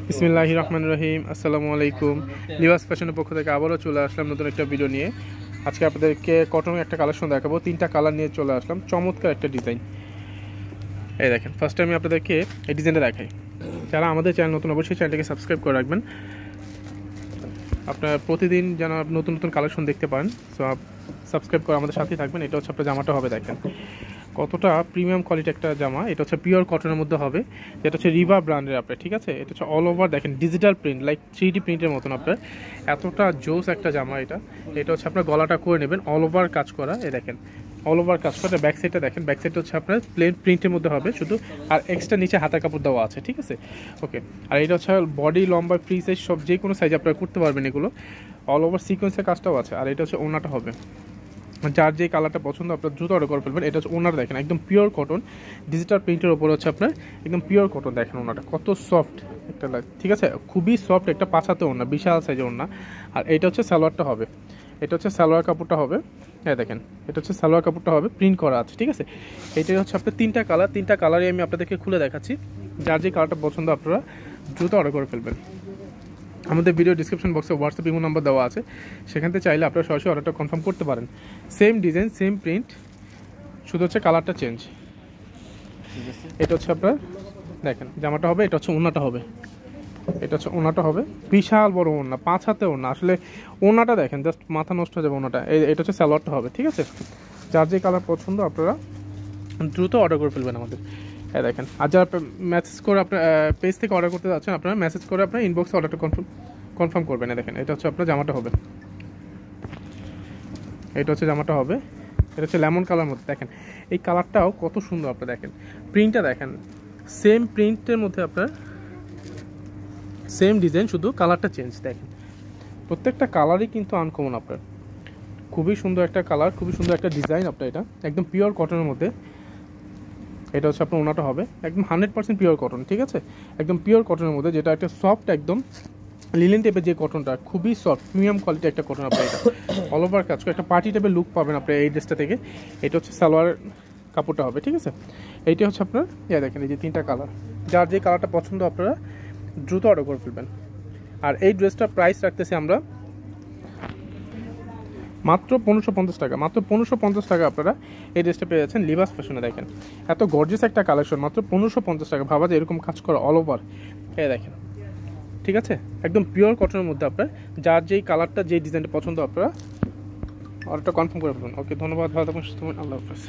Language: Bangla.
বিসমিল্লাহির রহমানির রহিম। আসসালামু আলাইকুম। লিবাস ফ্যাশনের পক্ষ থেকে আবারও চলে আসলাম নতুন একটা ভিডিও নিয়ে। আজকে আপনাদেরকে কটনের একটা কালেকশন দেখাবো। 3টা কালার নিয়ে চলে আসলাম, চমৎকার একটা ডিজাইন। এই দেখেন, ফার্স্টে আমি আপনাদেরকে এই ডিজাইনটা দেখাই। যারা আমাদের চ্যানেল নতুন, অবশ্যই চ্যানেলটাকে সাবস্ক্রাইব করে রাখবেন, আপনারা প্রতিদিন যেন নতুন নতুন কালেকশন দেখতে পারেন। সো সাবস্ক্রাইব করে আমাদের সাথেই থাকবেন। এটা হচ্ছে আপনার জামাটা হবে, দেখেন কতটা প্রিমিয়াম কোয়ালিটি একটা জামা। এটা হচ্ছে পিওর কটনের মধ্যে হবে, এটা হচ্ছে রিভা ব্র্যান্ডের আপনার, ঠিক আছে। এটা হচ্ছে অল ওভার দেখেন ডিজিটাল প্রিন্ট, লাইক 3D প্রিন্টের মতন আপনার, এতটা জোস একটা জামা এটা। এটা হচ্ছে আপনার গলাটা করে নেবেন, অল ওভার কাজ করা। এই দেখেন অল ওভার কাজ করা। ব্যাক সাইডটা দেখেন, ব্যাক সাইডটা হচ্ছে আপনার প্লেন প্রিন্টের মধ্যে হবে শুধু, আর এক্সট্রা নিচে হাতার কাপড় দেওয়া আছে, ঠিক আছে। ওকে, আর এটা হচ্ছে বডি লম্বা ফ্রি সাইজ সব যে কোনো সাইজ আপনারা করতে পারবেন এগুলো। অল ওভার সিকোয়েন্সের কাজটাও আছে। আর এটা হচ্ছে ওনাটা হবে, যার যে কালারটা পছন্দ আপনার দ্রুত অর্ডার করে ফেলবেন। এটা হচ্ছে ওনার, দেখেন একদম পিওর কটন ডিজিটাল প্রিন্টের ওপর হচ্ছে আপনার একদম পিওর কটন। দেখেন ওনাটা কত সফট একটা লাগে, ঠিক আছে, খুবই সফট একটা পাছাতে ওনা, বিশাল সাইজের ওনা। আর এটা হচ্ছে সালোয়ারটা হবে, এটা হচ্ছে সালোয়ার কাপড়টা হবে। হ্যাঁ দেখেন, এটা হচ্ছে সালোয়ার কাপড়টা হবে, প্রিন্ট করা আছে, ঠিক আছে। এটাই হচ্ছে আপনার 3টা কালার, 3টা কালারই আমি আপনাদেরকে খুলে দেখাচ্ছি। যার যে কালারটা পছন্দ আপনারা দ্রুত অর্ডার করে ফেলবেন। আমাদের ভিডিও ডিসক্রিপশন বক্সে হোয়াটসঅ্যাপ ইমো নাম্বার দেওয়া আছে, সেখান থেকে চাইলে আপনারা সরাসরি অর্ডারটা কনফার্ম করতে পারেন। সেম ডিজাইন, সেম প্রিন্ট, শুধু হচ্ছে কালারটা চেঞ্জ। এটা হচ্ছে আপনার দেখেন জামাটা হবে, এটা হচ্ছে ওনাটা হবে, এটা হচ্ছে ওনাটা হবে বিশাল বড় ওনা, 5 হাতে ওনা। আসলে ওনাটা দেখেন জাস্ট মাথা নষ্ট হয়ে যাবে ওনাটা। এটা হচ্ছে সালোয়ারটা হবে, ঠিক আছে। যার যে কালার পছন্দ আপনারা দ্রুত অর্ডার করে ফেলবেন আমাদের। দেখেন, আর যারা মেসেজ করে আপনার পেজ থেকে অর্ডার করতে যাচ্ছেন, আপনারা মেসেজ করে আপনার ইনবক্সে অর্ডারটা কনফার্ম করবেন। দেখেন এটা হচ্ছে আপনার জামাটা হবে, এটা হচ্ছে জামাটা হবে। এটা হচ্ছে লেমন কালার মধ্যে, দেখেন এই কালারটাও কত সুন্দর। আপনার দেখেন প্রিন্টটা, দেখেন সেম প্রিন্টের মধ্যে আপনার সেম ডিজাইন, শুধু কালারটা চেঞ্জ। দেখেন প্রত্যেকটা কালারই কিন্তু আনকমন আপনার, খুবই সুন্দর একটা কালার, খুবই সুন্দর একটা ডিজাইন আপনার। এটা একদম পিওর কটনের মধ্যে। এটা হচ্ছে আপনার ওনাটা হবে একদম 100% পিওর কটন, ঠিক আছে, একদম পিওর কটনের মধ্যে, যেটা একটা সফট একদম লিলেন টাইপের যে কটনটা, খুবই সফট প্রিমিয়াম কোয়ালিটি একটা কটন আপনার। এটা অল ওভার কাজ করে একটা পার্টি টাইপের লুক পাবেন আপনার এই ড্রেসটা থেকে। এটা হচ্ছে সালোয়ার কাপড়টা হবে, ঠিক আছে। এইটা হচ্ছে আপনার দেখেন এই যে 3টা কালার, যার যে কালারটা পছন্দ আপনারা দ্রুত অর্ডার করে ফেলবেন। আর এই ড্রেসটার প্রাইস রাখতেছি আমরা মাত্র 1550 টাকা, মাত্র 1550 টাকা আপনারা এই ড্রেসটা পেয়ে যাচ্ছেন লিবাস ফ্যাশনে। দেখেন এত গর্জিয়াস একটা কালেকশন, মাত্র 1550 টাকা। ভাবা যায় এরকম কাজ করা অল ওভার। দেখেন, ঠিক আছে, একদম পিওর কটনের মধ্যে আপনার, যার যেই কালারটা যেই ডিজাইনটা পছন্দ আপনারা অর্ডারটা কনফার্ম করে ফেলুন। ওকে, ধন্যবাদ, ভালো থাকুন, সুস্থ থাকুন, আল্লাহ হাফেজ।